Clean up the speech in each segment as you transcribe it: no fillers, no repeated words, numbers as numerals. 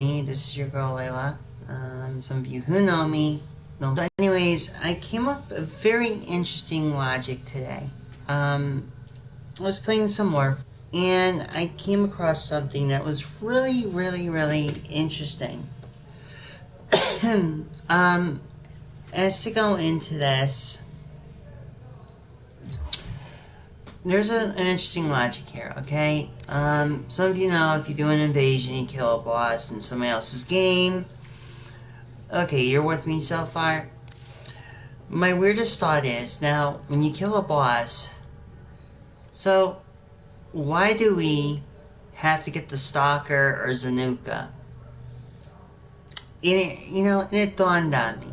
This is your girl Layla. Some of you who know me know. So anyways, I came up with a very interesting logic today. I was playing some more, and I came across something that was really interesting. As to go into this, there's an interesting logic here, okay? Some of you know if you do an invasion, you kill a boss in somebody else's game. Okay, you're with me so far? My weirdest thought is, now, when you kill a boss, so why do we have to get the Stalker or Zanuka? It dawned on me.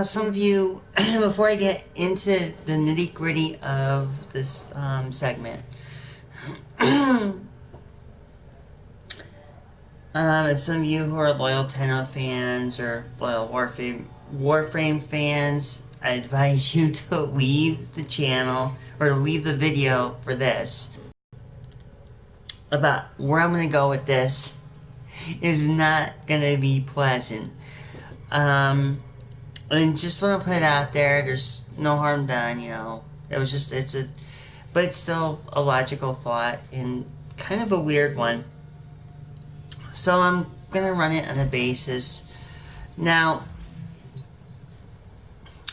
Some of you, before I get into the nitty-gritty of this segment, some of you who are loyal Tenno fans or loyal Warframe fans, I advise you to leave the channel or leave the video for this. About where I'm going to go with this is not going to be pleasant. And just want to put it out there, there's no harm done, but it's still a logical thought and kind of a weird one. So I'm gonna run it on a basis. Now,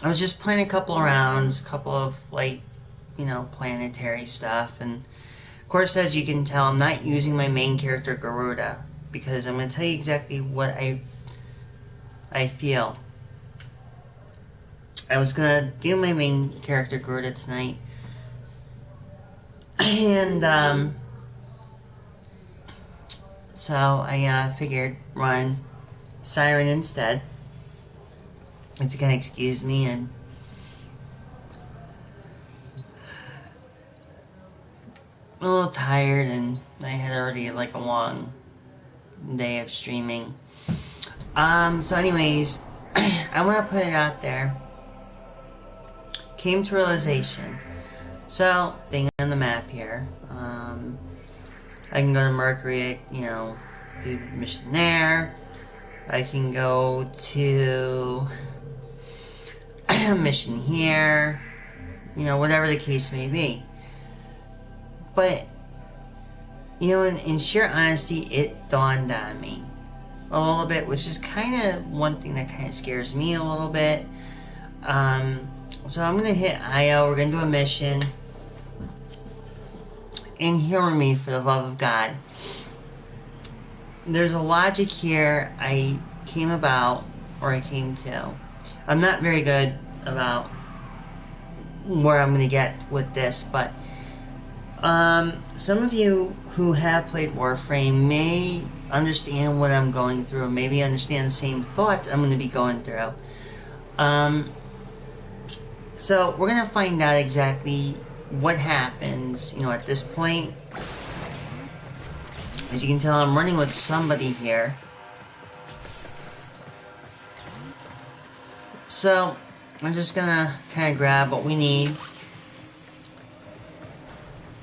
I was just playing a couple of rounds, couple of planetary stuff, and of course, as you can tell, I'm not using my main character Garuda because I'm gonna tell you exactly what I feel. I was gonna do my main character Garuda tonight, and so I figured run Siren instead. If you can excuse me, and I'm a little tired, and I had already a long day of streaming. So anyways, I want to put it out there. Came to realization. So, thing on the map here. I can go to Mercury, do the mission there. I can go to a mission here. Whatever the case may be. But, in sheer honesty, it dawned on me a little bit, which is kind of one thing that kind of scares me a little bit. So I'm going to hit IO, we're going to do a mission, and hear me for the love of God. There's a logic here I came to. I'm not very good about where I'm going to get with this, but some of you who have played Warframe may understand what I'm going through, maybe understand the same thoughts I'm going to be going through. So we're going to find out exactly what happens, at this point. As you can tell, I'm running with somebody here. So I'm just going to kind of grab what we need.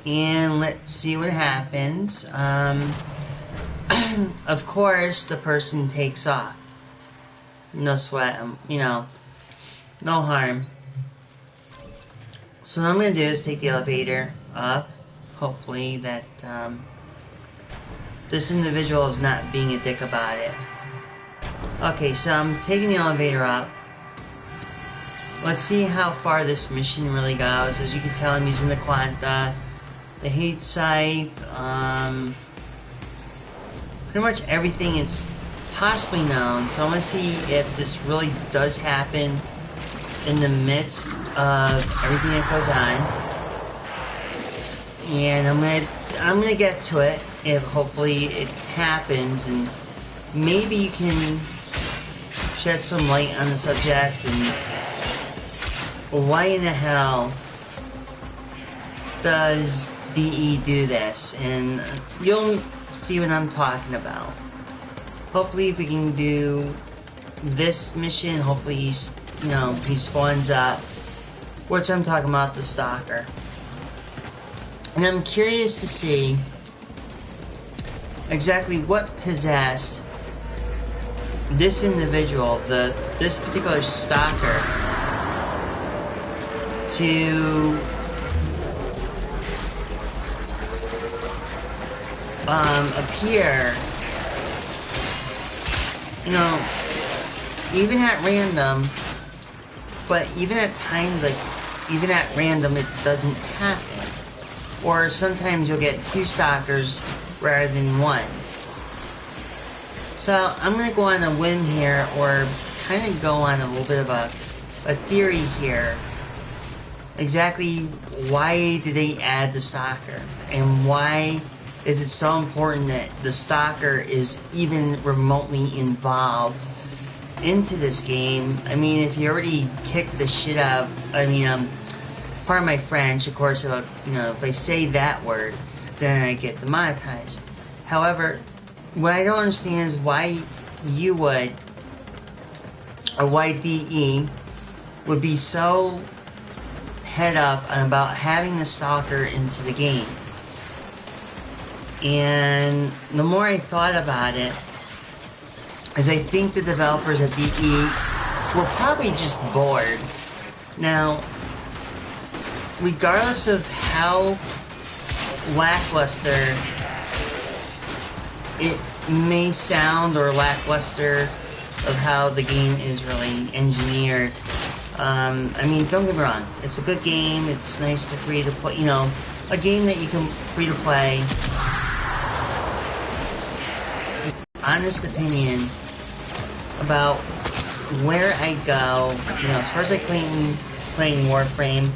And let's see what happens. Of course, the person takes off. No sweat, no harm. So what I'm going to do is take the elevator up. Hopefully that this individual is not being a dick about it. Okay, so I'm taking the elevator up. Let's see how far this mission really goes. As you can tell, I'm using the Quanta, the Hate Scythe, pretty much everything is possibly known. So I'm going to see if this really does happen in the midst of everything that goes on, and I'm gonna get to it if hopefully it happens, and maybe you can shed some light on the subject and why in the hell does DE do this, and you'll see what I'm talking about. Hopefully, if we can do this mission, hopefully he spawns up, which I'm talking about the Stalker. And I'm curious to see exactly what possessed this individual, this particular stalker, to appear, you know, even at random, but even at times, like, even at random, it doesn't happen. Or sometimes you'll get 2 stalkers rather than 1. So I'm going to go on a whim here, or kind of go on a little bit of a theory here. Exactly why did they add the stalker? And why is it so important that the stalker is even remotely involved into this game? I mean, if you already kicked the shit out of, I mean, pardon my French, of course, you know, if I say that word, then I get demonetized. However, what I don't understand is why you would, or why DE would be so head up about having the stalker into the game. And the more I thought about it, is I think the developers at DE were probably just bored. Now, regardless of how lackluster it may sound, or lackluster of how the game is really engineered, I mean, don't get me wrong, it's a good game, it's nice to free to play, you know, a game that you can free to play. Honest opinion about where I go, you know, as far as like playing Warframe.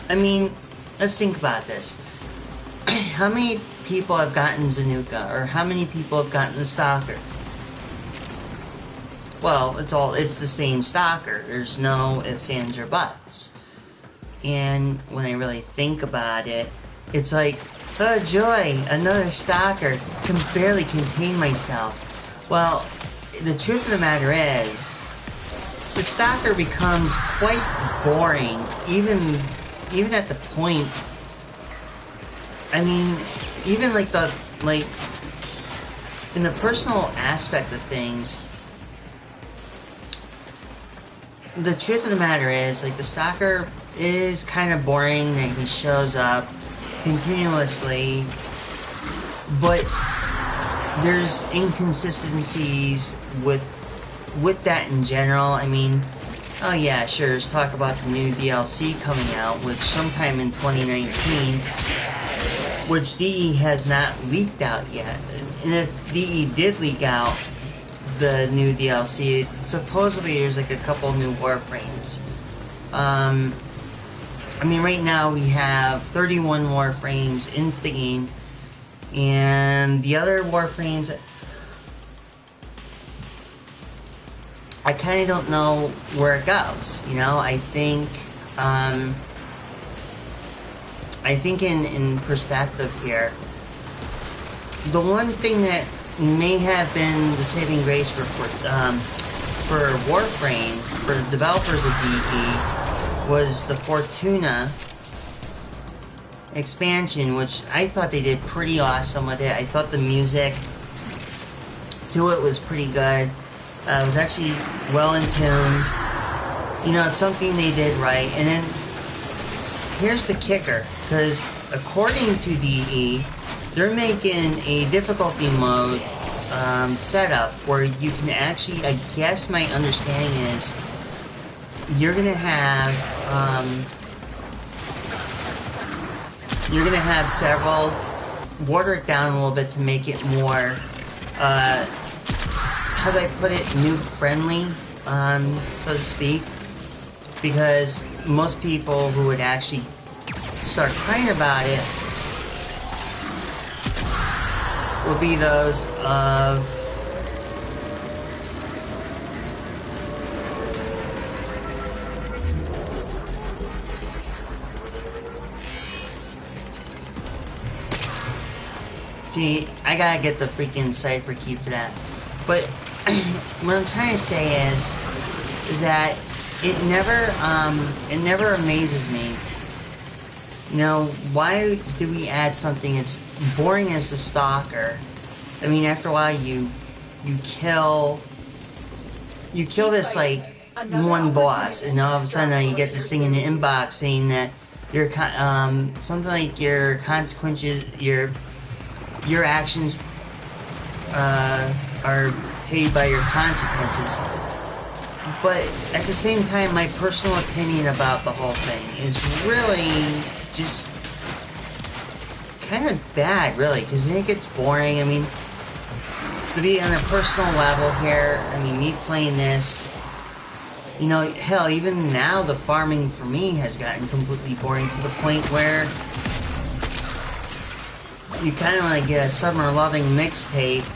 I mean, let's think about this. How many people have gotten Zanuka, or how many people have gotten the Stalker? Well, it's the same Stalker. There's no ifs, ands, or buts. And when I really think about it, it's like, oh joy, another Stalker. Can barely contain myself. Well, the truth of the matter is, the Stalker becomes quite boring, even at the point, I mean, even like in the personal aspect of things, the truth of the matter is, like, the Stalker is kind of boring, that he shows up continuously, but there's inconsistencies with that in general. I mean, oh yeah, sure, let's talk about the new DLC coming out, which sometime in 2019, which DE has not leaked out yet. And if DE did leak out the new DLC, supposedly there's like a couple new warframes. I mean, right now we have 31 warframes into the game, and the other warframes, I kind of don't know where it goes. You know, I think in perspective here, the one thing that may have been the saving grace for Warframe, for the developers of DE, was the Fortuna expansion, which I thought they did pretty awesome with it. I thought the music to it was pretty good. It was actually well in tuned. You know, something they did right. And then here's the kicker, because according to DE, they're making a difficulty mode setup where you can actually, I guess my understanding is, you're gonna have several, water it down a little bit to make it more, how do I put it, noob friendly, so to speak, because most people who would actually start crying about it will be those of see, I gotta get the freaking cipher key for that. But what I'm trying to say is that it never amazes me. You know, why do we add something as boring as the stalker. I mean, after a while, you kill this like one boss, and all of a sudden you get this thing in the inbox saying that your something like your consequences, your actions are paid by your consequences. But at the same time, my personal opinion about the whole thing is really just kind of bad, really, because then it gets boring. I mean, to be on a personal level here, I mean, me playing this, you know, hell, even now the farming for me has gotten completely boring to the point where you kind of want to get a Summer Loving mixtape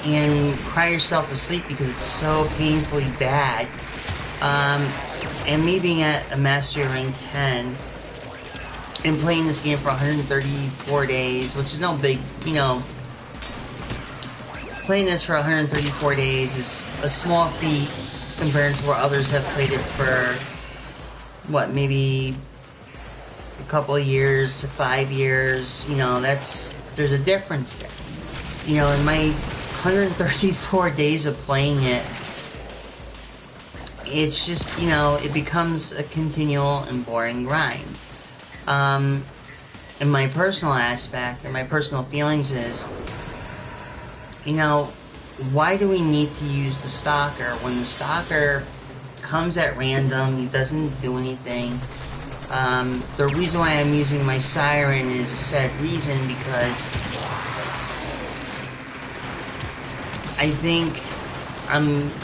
and cry yourself to sleep because it's so painfully bad. And me being at a Mastery Rank 10 and playing this game for 134 days, which is no big, you know, playing this for 134 days is a small feat compared to where others have played it for, what, maybe a couple of years to 5 years. You know, there's a difference there. You know, in my 134 days of playing it, it's just, you know, it becomes a continual and boring grind. In my personal aspect and my personal feelings is, you know, why do we need to use the stalker when the stalker comes at random, he doesn't do anything? The reason why I'm using my siren is a set reason, because I think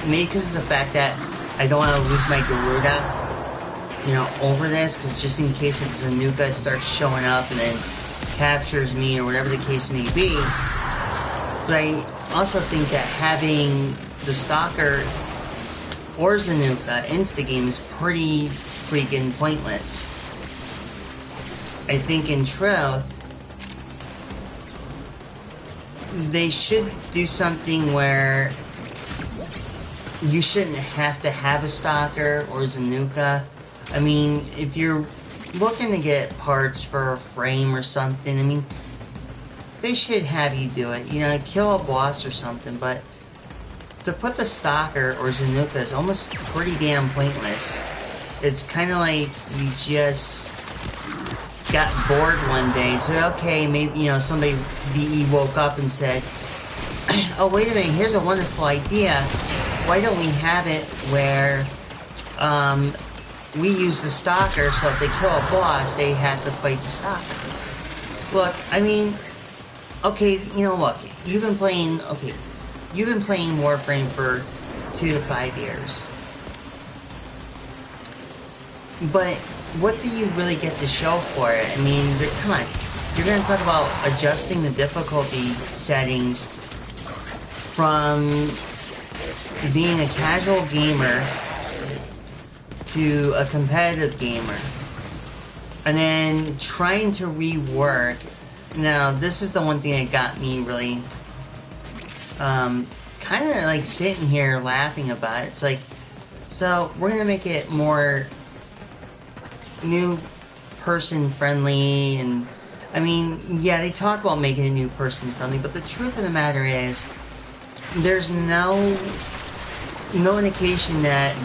maybe because of the fact that I don't want to lose my Garuda, you know, over this, because just in case if Zanuka starts showing up and then captures me or whatever the case may be. But I also think that having the Stalker or Zanuka into the game is pretty freaking pointless. I think in truth, they should do something where you shouldn't have to have a Stalker or Zanuka. I mean, if you're looking to get parts for a frame or something, I mean, they should have you do it. You know, kill a boss or something, but to put the Stalker or Zanuka is almost pretty damn pointless. It's kind of like you just got bored one day and said, okay, maybe, you know, somebody VE woke up and said, oh, wait a minute, here's a wonderful idea. Why don't we have it where we use the Stalker, so if they kill a boss, they have to fight the Stalker? Look, I mean, okay, you know, look, you've been playing Warframe for 2 to 5 years. But what do you really get to show for it? I mean, come on. You're going to talk about adjusting the difficulty settings from being a casual gamer to a competitive gamer, and then trying to rework. Now, this is the one thing that got me really kind of like sitting here laughing about it. It's like, so we're going to make it more new person friendly, and I mean, yeah, they talk about making it new person friendly, but the truth of the matter is there's no indication that,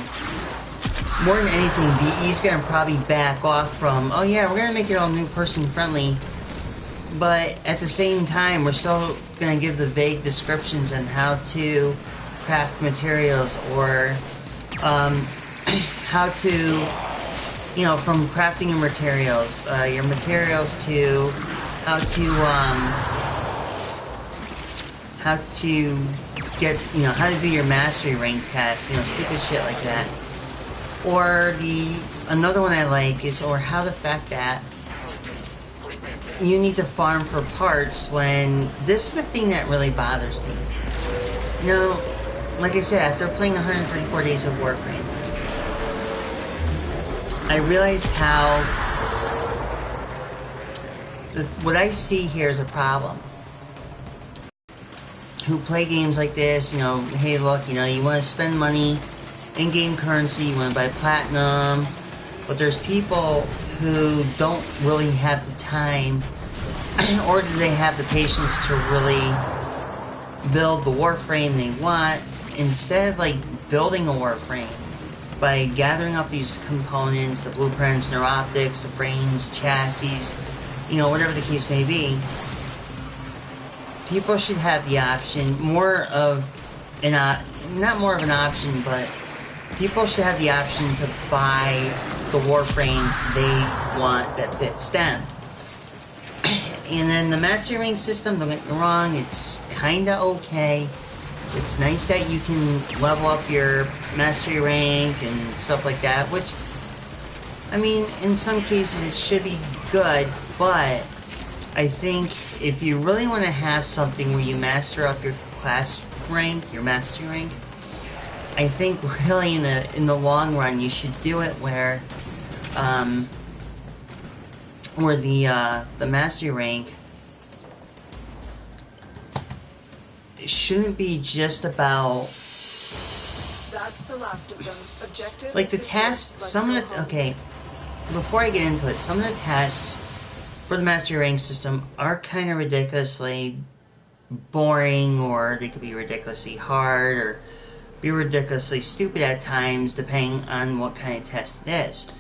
more than anything, BE's gonna probably back off from, oh yeah, we're gonna make it all new person friendly, but at the same time we're still gonna give the vague descriptions on how to craft materials, or how to, you know, from crafting your materials to how to get, you know, how to do your mastery rank tests, you know, stupid shit like that. Or another one I like is, or how the fact that you need to farm for parts, when this is the thing that really bothers me. You know, like I said, after playing 134 days of Warframe, I realized how what I see here is a problem. Who play games like this, you know, hey look, you know, you want to spend money, in-game currency, you want to buy platinum, but there's people who don't really have the time or do they have the patience to really build the warframe they want, instead of like building a warframe by gathering up these components, the blueprints, neuroptics, the frames, chassis, you know, whatever the case may be. People should have the option, more of an not more of an option, but people should have the option to buy the warframe they want that fits them. And then the mastery rank system, don't get me wrong, it's kinda okay. It's nice that you can level up your mastery rank and stuff like that, which, I mean, in some cases it should be good, but I think if you really want to have something where you master up your class rank, your mastery rank, I think really in the long run you should do it where the mastery rank shouldn't be just about, that's the last of them. Objective like the tasks. Some of the, okay, before I get into it, some of the tasks for the mastery rank system are kind of ridiculously boring, or they could be ridiculously hard, or be ridiculously stupid at times, depending on what kind of test it is.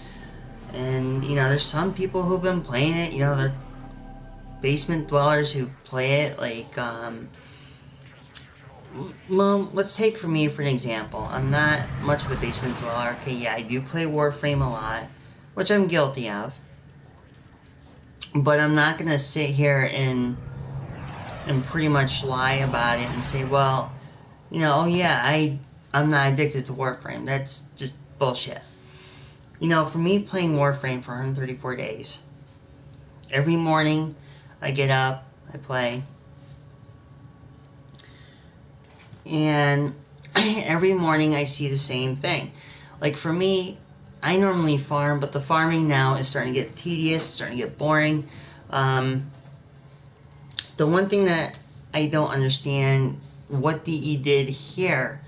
And, you know, there's some people who've been playing it, you know, they're basement dwellers who play it, like, well, let's take for me for an example. I'm not much of a basement dweller. Okay, yeah, I do play Warframe a lot, which I'm guilty of. But I'm not gonna sit here and pretty much lie about it and say, well, you know, oh yeah, I'm not addicted to Warframe. That's just bullshit. You know, for me, playing Warframe for 134 days, every morning I get up, I play, and every morning I see the same thing. Like for me, I normally farm, but the farming now is starting to get tedious, starting to get boring. The one thing that I don't understand what DE did here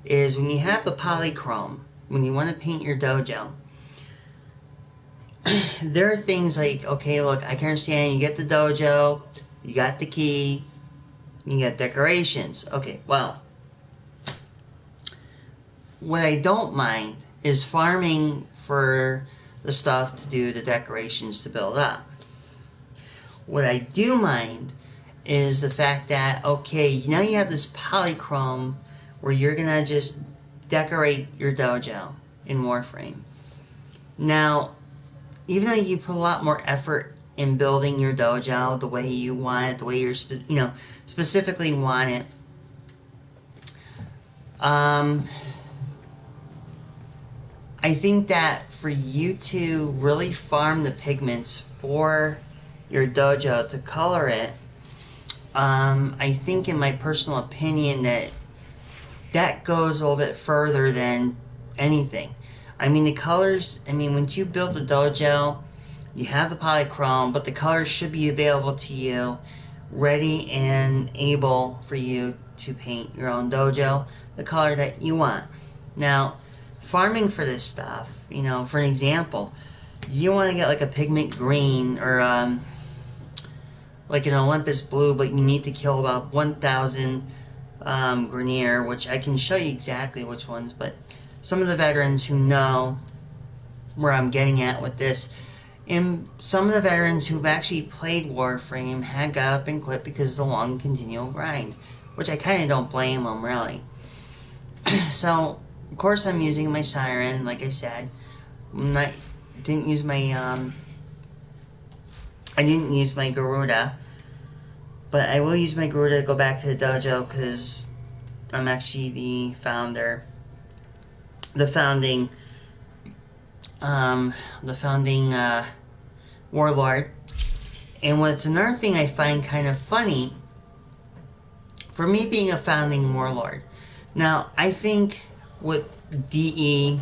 is when you have the polychrome, when you want to paint your dojo, there are things like, okay, look, I can understand you get the dojo, you got the key, you get decorations. Okay, well, what I don't mind is farming for the stuff to do the decorations to build up. What I do mind is the fact that, okay, now you have this polychrome where you're gonna just decorate your dojo in Warframe. Now, even though you put a lot more effort in building your dojo the way you want it, the way you're, specifically want it, I think that for you to really farm the pigments for your dojo to color it, I think in my personal opinion that goes a little bit further than anything. I mean, the colors, once you build the dojo, you have the polychrome, but the colors should be available to you, ready and able for you to paint your own dojo, the color that you want. Now, farming for this stuff, for an example, you want to get like a pigment green or like an Olympus blue, but you need to kill about 1,000 Grenier, which I can show you exactly which ones, but some of the veterans who know where I'm getting at with this, and some of the veterans who've actually played Warframe had got up and quit because of the long continual grind, which I kind of don't blame them, really. So, of course I'm using my Siren, like I said. I didn't use my Garuda, but I will use my Garuda to go back to the dojo because I'm actually the founding warlord. And what's another thing I find kind of funny, for me being a founding warlord, now I think with DE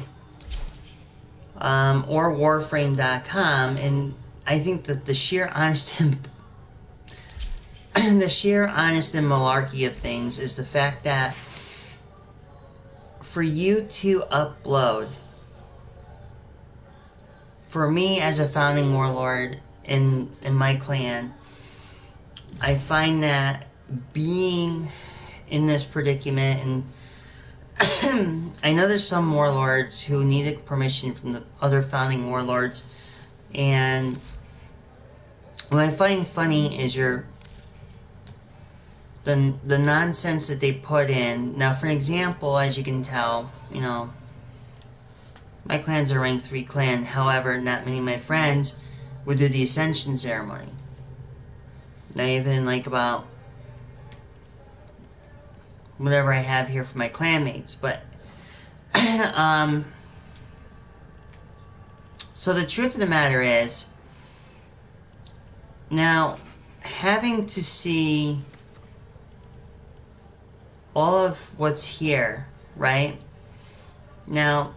or warframe.com, and I think that the sheer honest and malarkey of things is the fact that for you to upload, for me as a founding warlord in my clan, I find that being in this predicament, and I know there's some warlords who needed permission from the other founding warlords, and what I find funny is the nonsense that they put in. Now, for example, as you can tell, my clan's a rank 3 clan. However, not many of my friends would do the Ascension ceremony. Not even like about whatever I have here for my clanmates. But, so the truth of the matter is, now, having to see all of what's here, right? Now,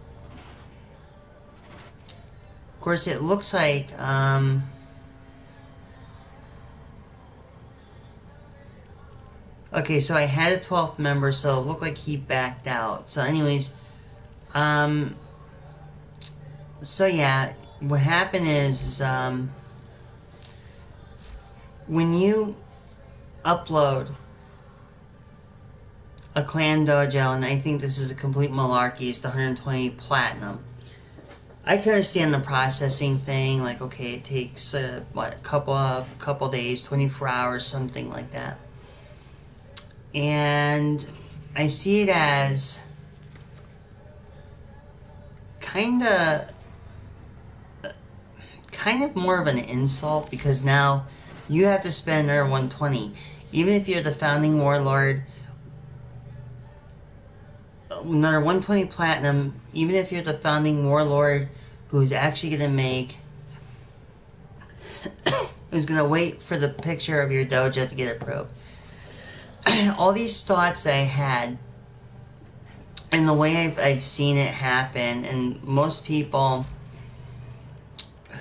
of course, it looks like, okay, so I had a 12th member, so it looked like he backed out. So anyways, so yeah, what happened is when you upload a clan dojo, and I think this is a complete malarkey, it's the 120 platinum. I can understand the processing thing, like, okay, it takes, a couple days, 24 hours, something like that. And I see it as kind of more of an insult, because now you have to spend another 120. Even if you're the founding warlord, another 120 platinum, even if you're the founding warlord who's actually going to make, who's going to wait for the picture of your dojo to get approved. All these thoughts I had, and the way I've seen it happen, and most people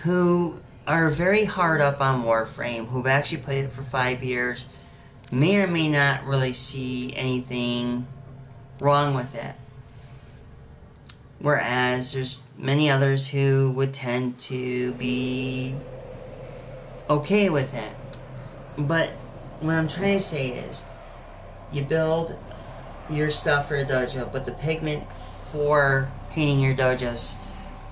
who are very hard up on Warframe, who've actually played it for 5 years, may or may not really see anything wrong with it. Whereas there's many others who would tend to be okay with it. But what I'm trying to say is, you build your stuff for a dojo, but the pigment for painting your dojos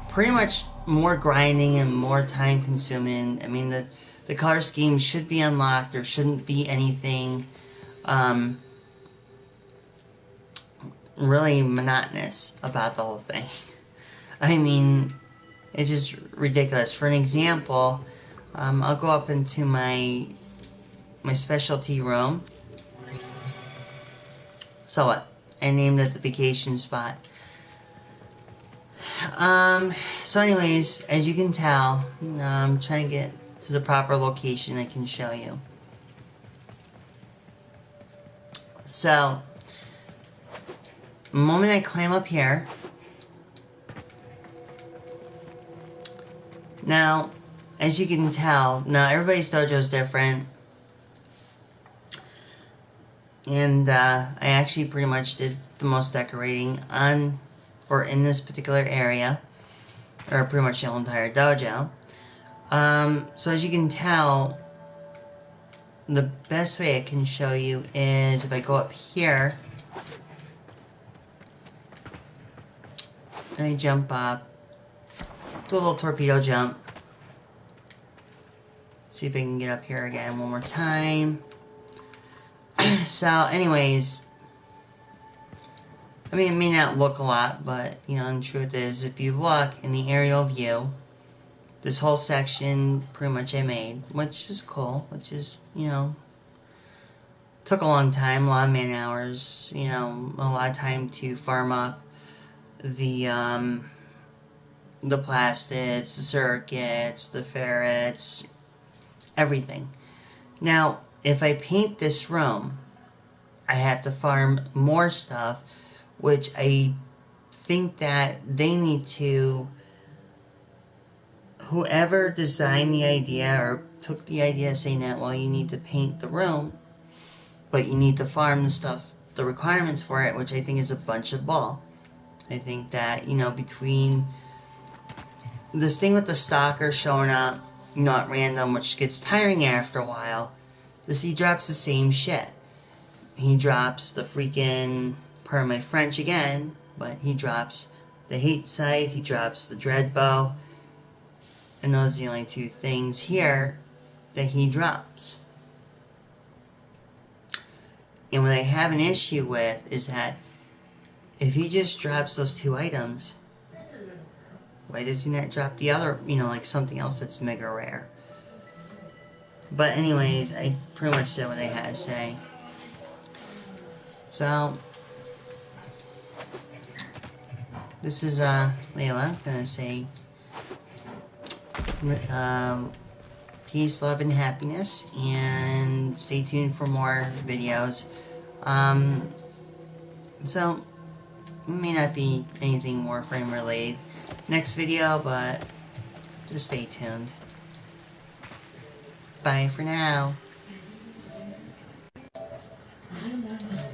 pretty much more grinding and more time consuming. I mean, the color scheme should be unlocked. There shouldn't be anything really monotonous about the whole thing. I mean, it's just ridiculous. For an example, I'll go up into my specialty room. So what? I named it the vacation spot. So anyways, as you can tell, I'm trying to get to the proper location I can show you. So, the moment I climb up here, now, as you can tell, now everybody's dojo is different. And I actually pretty much did the most decorating on, or in this particular area, or pretty much the whole entire dojo. So as you can tell, the best way I can show you is if I go up here, and I jump up, do a little torpedo jump, see if I can get up here again one more time. So anyways, I mean, it may not look a lot, but, the truth is, if you look in the aerial view, this whole section, pretty much I made, which is cool, which is, took a long time, a lot of man hours, a lot of time to farm up the plastids, the circuits, the ferrets, everything. Now, if I paint this room, I have to farm more stuff, which I think that they need to, whoever designed the idea or took the idea saying that, well, you need to paint the room, but you need to farm the stuff, the requirements for it, which I think is a bunch of bull. I think that, between this thing with the stalker showing up, at random, which gets tiring after a while, he drops the same shit. He drops the freaking permanent French again, but he drops the hate scythe, he drops the dread bow, and those are the only two things here that he drops. And what I have an issue with is that if he just drops those two items, why does he not drop the other, like something else that's mega rare? But anyways, I pretty much said what I had to say. So, this is Layla gonna say peace, love, and happiness, and stay tuned for more videos. So, it may not be anything Warframe related next video, but just stay tuned. Bye for now.